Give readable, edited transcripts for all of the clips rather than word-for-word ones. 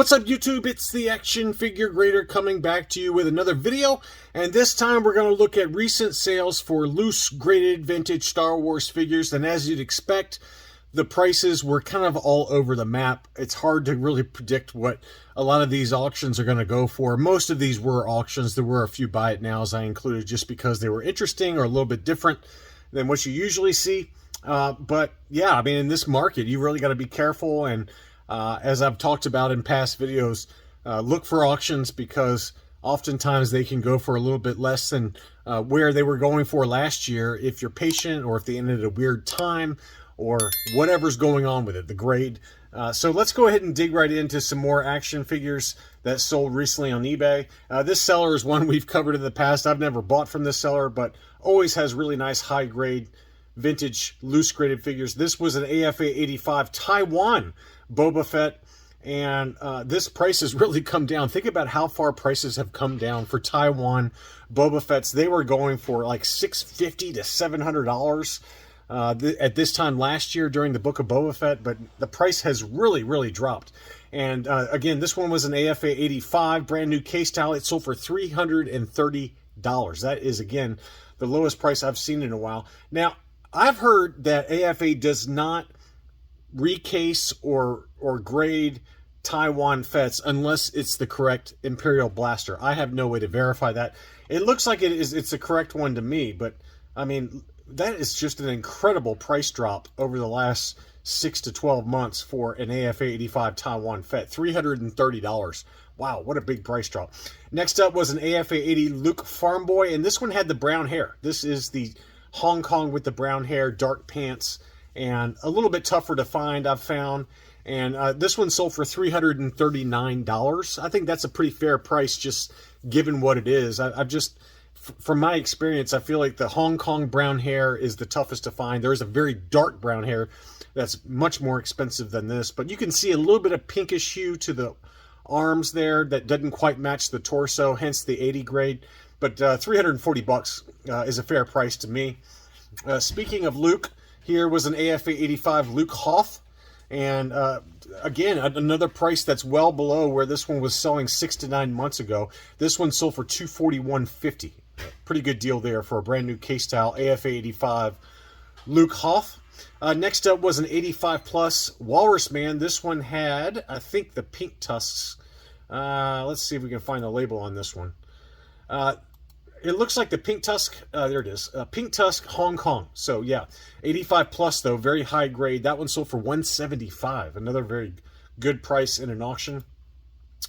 What's up, YouTube? It's the Action Figure Grader coming back to you with another video, and this time we're going to look at recent sales for loose graded vintage Star Wars figures. And as you'd expect, the prices were kind of all over the map. It's hard to really predict what a lot of these auctions are going to go for. Most of these were auctions. There were a few buy it nows I included just because they were interesting or a little bit different than what you usually see. But yeah, I mean, in this market, you really got to be careful. And as I've talked about in past videos, look for auctions because oftentimes they can go for a little bit less than where they were going for last year if you're patient, or if they ended at a weird time, or whatever's going on with it, the grade. So let's go ahead and dig right into some more action figures that sold recently on eBay. This seller is one we've covered in the past. I've never bought from this seller, but always has really nice high grade vintage loose graded figures. This was an AFA 85 Taiwan Boba Fett, and this price has really come down. Think about how far prices have come down for Taiwan Boba Fetts. They were going for like $650 to $700 at this time last year during the Book of Boba Fett, but the price has really dropped. And again, this one was an AFA 85 brand new case style. It sold for $330. That is, again, the lowest price I've seen in a while. Now, I've heard that AFA does not recase or grade Taiwan Fetts unless it's the correct Imperial Blaster. I have no way to verify that. It looks like it's the correct one to me, but I mean, that is just an incredible price drop over the last 6 to 12 months for an AFA 85 Taiwan Fett. $330. Wow, what a big price drop. Next up was an AFA 80 Luke Farm Boy, and this one had the brown hair. This is the Hong Kong with the brown hair, dark pants, and a little bit tougher to find, I've found. And this one sold for $339. I think that's a pretty fair price, just given what it is. I've just, from my experience, I feel like the Hong Kong brown hair is the toughest to find. There is a very dark brown hair that's much more expensive than this, but you can see a little bit of pinkish hue to the arms there that doesn't quite match the torso, hence the 80 grade. But $340 is a fair price to me. Speaking of Luke, here was an AFA 85 Luke Hoth. And again, another price that's well below where this one was selling 6 to 9 months ago. This one sold for $241.50. Pretty good deal there for a brand new case style AFA 85 Luke Hoth. Next up was an 85 plus Walrus Man. This one had, I think, the pink tusks. Let's see if we can find the label on this one. It looks like the pink tusk, there it is, pink tusk Hong Kong. So yeah, 85 plus though, very high grade. That one sold for $175, another very good price in an auction.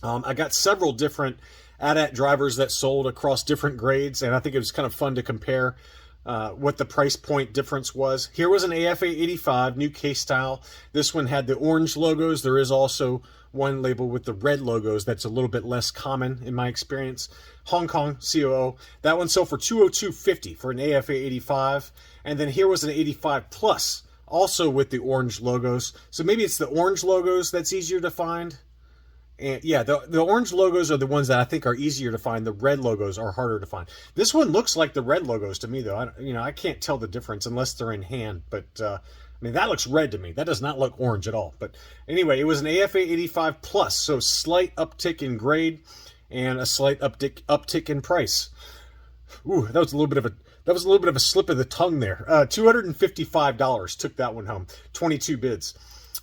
I got several different AT-AT drivers that sold across different grades, and I think it was kind of fun to compare what the price point difference was. Here was an AFA 85 new case style. This one had the orange logos. There is also one label with the red logos that's a little bit less common in my experience. Hong Kong COO. That one sold for $202.50 for an AFA 85. And then here was an 85 plus, also with the orange logos. So maybe it's the orange logos that's easier to find. And yeah, the orange logos are the ones that I think are easier to find. The red logos are harder to find. This one looks like the red logos to me, though. I can't tell the difference unless they're in hand. But I mean, that looks red to me. That does not look orange at all. But anyway, it was an AFA 85 plus, so slight uptick in grade and a slight uptick in price. Ooh, that was a little bit of a slip of the tongue there. $255 took that one home. 22 bids.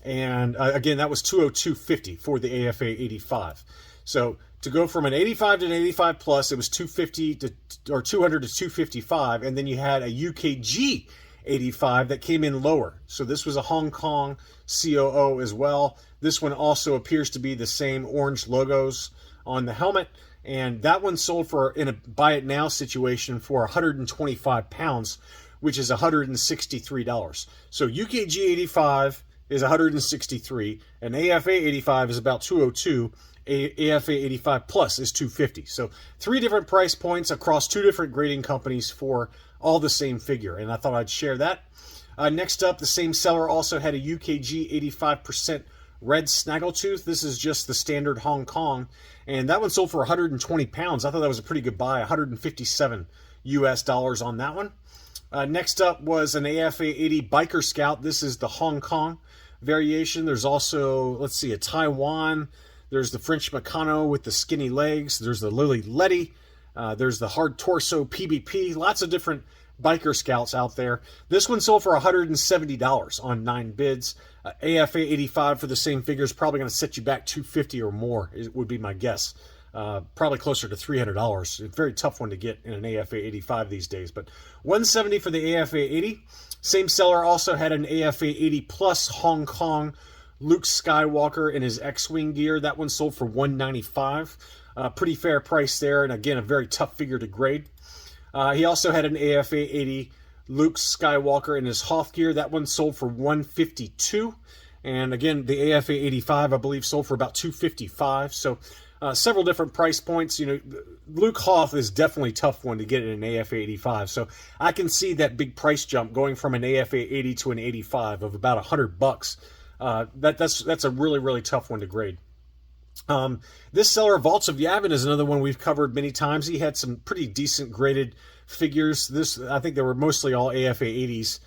And again, that was $202.50 for the AFA 85. So to go from an 85 to an 85 plus, it was $200 to $255, and then you had a UKG 85 that came in lower. So this was a Hong Kong COO as well. This one also appears to be the same orange logos on the helmet, and that one sold for, in a buy it now situation, for 125 pounds, which is $163. So UKG 85 is 163, and AFA 85 is about 202. AFA 85 plus is 250. So 3 different price points across 2 different grading companies for all the same figure, and I thought I'd share that. Next up, the same seller also had a UKG 85% red snaggletooth. This is just the standard Hong Kong, and that one sold for 120 pounds. I thought that was a pretty good buy, 157 US dollars on that one. Next up was an AFA 80 Biker Scout. This is the Hong Kong variation. There's also, let's see, a Taiwan. There's the French Meccano with the skinny legs. There's the Lily Letty. There's the hard torso PBP. Lots of different biker scouts out there. This one sold for $170 on 9 bids. AFA 85 for the same figure is probably going to set you back $250 or more, would be my guess. Probably closer to $300. It's a very tough one to get in an AFA 85 these days, but $170 for the AFA 80. Same seller also had an AFA 80 plus Hong Kong Luke Skywalker in his X-Wing gear. That one sold for $195. Pretty fair price there, and again, a very tough figure to grade. He also had an AFA 80 Luke Skywalker in his Hoth gear. That one sold for $152. And again, the AFA 85, I believe, sold for about $255. So several different price points. You know, Luke Hoth is definitely a tough one to get in an AFA 85. So I can see that big price jump going from an AFA 80 to an 85 of about $100. That's a really, really tough one to grade. This seller, Vaults of Yavin, is another one we've covered many times. He had some pretty decent graded figures. I think they were mostly all AFA 80s.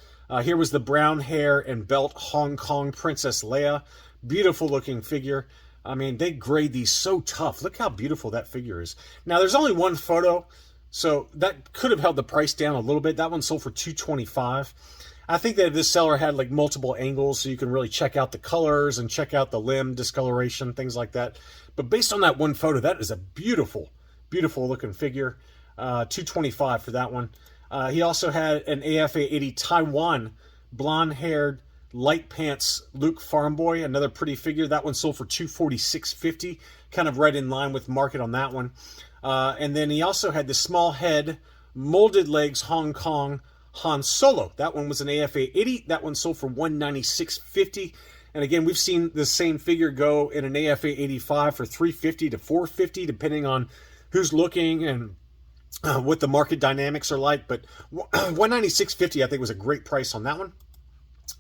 Here was the brown hair and belt Hong Kong Princess Leia. Beautiful looking figure. I mean, they grade these so tough. Look how beautiful that figure is. Now, there's only one photo, so that could have held the price down a little bit. That one sold for $225. I think that this seller had like multiple angles, so you can really check out the colors and check out the limb discoloration, things like that. But based on that one photo, that is a beautiful, beautiful looking figure. $225 for that one. He also had an AFA 80 Taiwan blonde-haired light pants Luke Farm Boy, another pretty figure. That one sold for $246.50, kind of right in line with market on that one. And then he also had the small head, molded legs Hong Kong Han Solo. That one was an AFA 80. That one sold for $196.50. And again, we've seen the same figure go in an AFA 85 for $350 to $450, depending on who's looking and what the market dynamics are like. But $196.50, I think, was a great price on that one.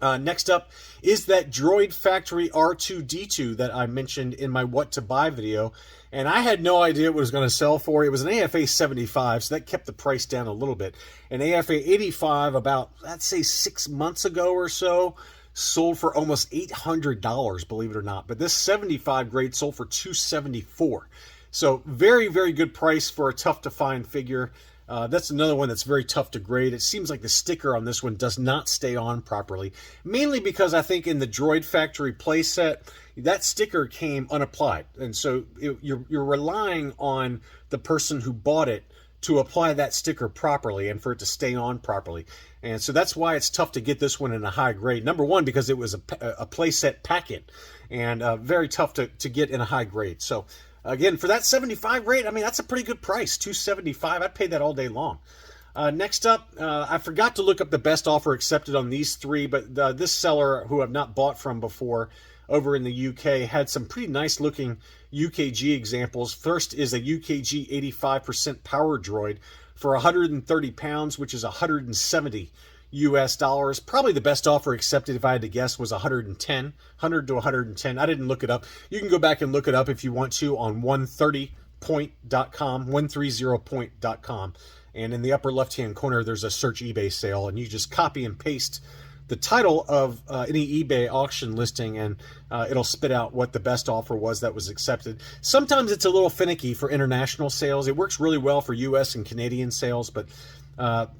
Next up is that Droid Factory R2-D2 that I mentioned in my What to Buy video. And I had no idea what it was going to sell for. It was an AFA 75, so that kept the price down a little bit. An AFA 85 about, let's say, 6 months ago or so, sold for almost $800, believe it or not. But this 75 grade sold for $274. So very, very good price for a tough-to-find figure. That's another one that's very tough to grade. It seems like the sticker on this one does not stay on properly, mainly because I think in the Droid Factory playset, that sticker came unapplied. And so you're relying on the person who bought it to apply that sticker properly and for it to stay on properly. And so that's why it's tough to get this one in a high grade. Number one, because it was a playset packet, and very tough to get in a high grade. So again, for that 75 grade, I mean, that's a pretty good price, $275. I'd pay that all day long. Next up, I forgot to look up the best offer accepted on these three, but this seller, who I've not bought from before, over in the UK, had some pretty nice looking UKG examples. First is a UKG 85% power droid for 130 pounds, which is 170 US dollars. Probably the best offer accepted, if I had to guess, was 100 to 110. I didn't look it up. You can go back and look it up if you want to on 130point.com, 130point.com. And in the upper left-hand corner, there's a search eBay sale, and you just copy and paste the title of any eBay auction listing, and it'll spit out what the best offer was that was accepted. Sometimes it's a little finicky for international sales. It works really well for US and Canadian sales, but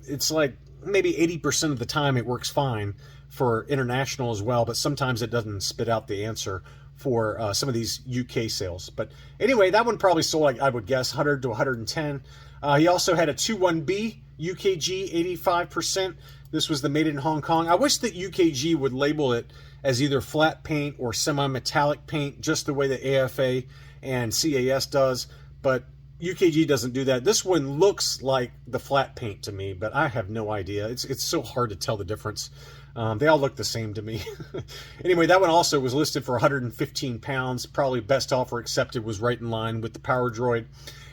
it's like maybe 80% of the time it works fine for international as well, but sometimes it doesn't spit out the answer for some of these UK sales. But anyway, that one probably sold, like I would guess, 100 to 110. He also had a 21B UKG 85%. This was the made in Hong Kong. I wish that UKG would label it as either flat paint or semi-metallic paint, just the way that AFA and CAS does, but UKG doesn't do that. This one looks like the flat paint to me, but I have no idea. It's so hard to tell the difference. They all look the same to me. Anyway, that one also was listed for 115 pounds. Probably best offer accepted, was right in line with the Power Droid.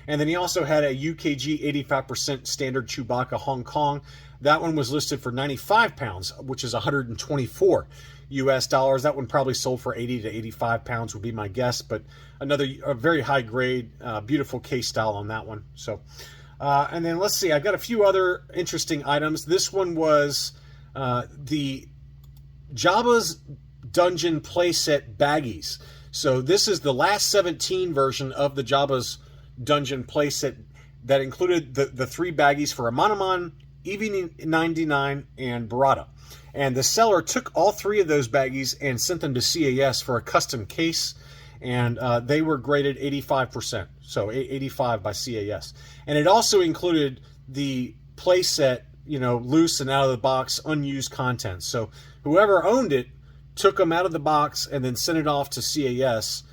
And then he also had a UKG 85% standard Chewbacca Hong Kong. That one was listed for 95 pounds, which is 124 US dollars. That one probably sold for 80 to 85 pounds would be my guess, but a very high grade, beautiful case style on that one. So, and then let's see, I've got a few other interesting items. This one was the Jabba's Dungeon playset baggies. So this is the last 17 version of the Jabba's Dungeon playset that included the 3 baggies for Amanaman, EV-99, and Barada. And the seller took all 3 of those baggies and sent them to CAS for a custom case, and they were graded 85%, so 85 by CAS. And it also included the playset, you know, loose and out of the box, unused contents. So whoever owned it took them out of the box and then sent it off to CAS,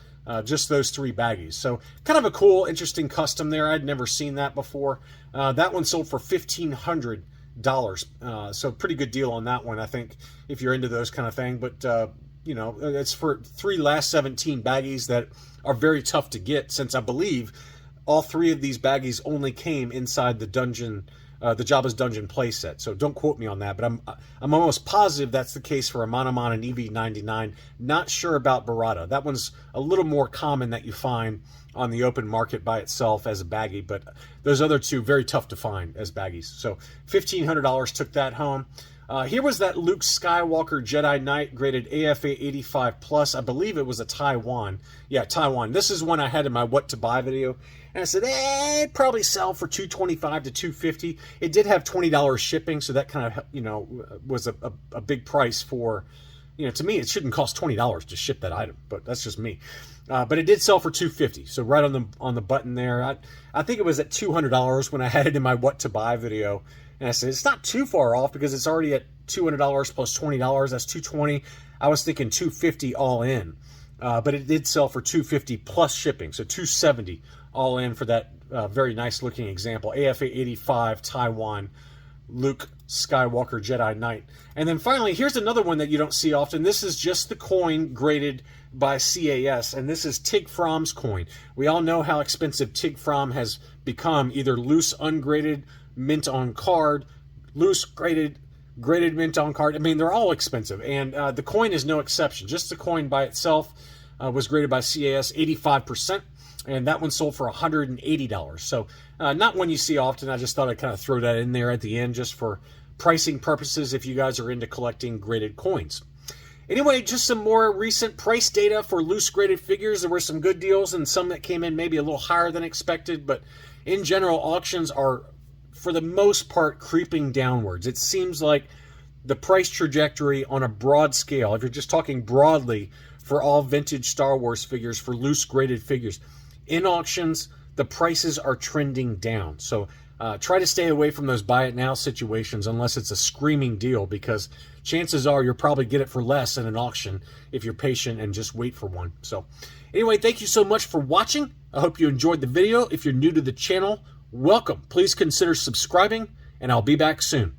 just those 3 baggies. So kind of a cool, interesting custom there. I'd never seen that before. That one sold for $1,500. So pretty good deal on that one, I think, if you're into those kind of thing. But, you know, it's for 3 last 17 baggies that are very tough to get, since I believe all 3 of these baggies only came inside the dungeon, the Jabba's Dungeon playset. So don't quote me on that, but I'm almost positive that's the case for Amanaman and EV-99. Not sure about Barada. That one's a little more common that you find on the open market by itself as a baggie, but those other 2 very tough to find as baggies. So $1,500 took that home. Here was that Luke Skywalker Jedi Knight graded AFA 85+. I believe it was a Taiwan. Yeah, Taiwan. This is one I had in my what to buy video. And I said, it'd probably sell for $225 to $250. It did have $20 shipping, so that kind of, you know, was a big price for, you know, to me, it shouldn't cost $20 to ship that item, but that's just me. But it did sell for $250, so right on the button there. I think it was at $200 when I had it in my what to buy video. And I said, it's not too far off because it's already at $200 plus $20. That's $220. I was thinking $250 all in. But it did sell for $250 plus shipping, so $270 all in for that very nice looking example. AFA 85 Taiwan Luke Skywalker Jedi Knight. And then finally, here's another one that you don't see often. This is just the coin graded by CAS, and this is Tig Fromm's coin. We all know how expensive Tig Fromm has become, either loose, ungraded, mint on card, loose, graded, mint on card. I mean, they're all expensive, and the coin is no exception. Just the coin by itself was graded by CAS 85%, and that one sold for $180. So not one you see often. I just thought I'd kind of throw that in there at the end just for pricing purposes if you guys are into collecting graded coins. Anyway, just some more recent price data for loose graded figures. There were some good deals and some that came in maybe a little higher than expected, but in general, auctions are, for the most part, creeping downwards. It seems like the price trajectory on a broad scale, if you're just talking broadly for all vintage Star Wars figures, for loose graded figures, in auctions, the prices are trending down. So try to stay away from those buy it now situations unless it's a screaming deal, because chances are you'll probably get it for less in an auction if you're patient and just wait for one. So anyway, thank you so much for watching. I hope you enjoyed the video. If you're new to the channel, welcome. Please consider subscribing, and I'll be back soon.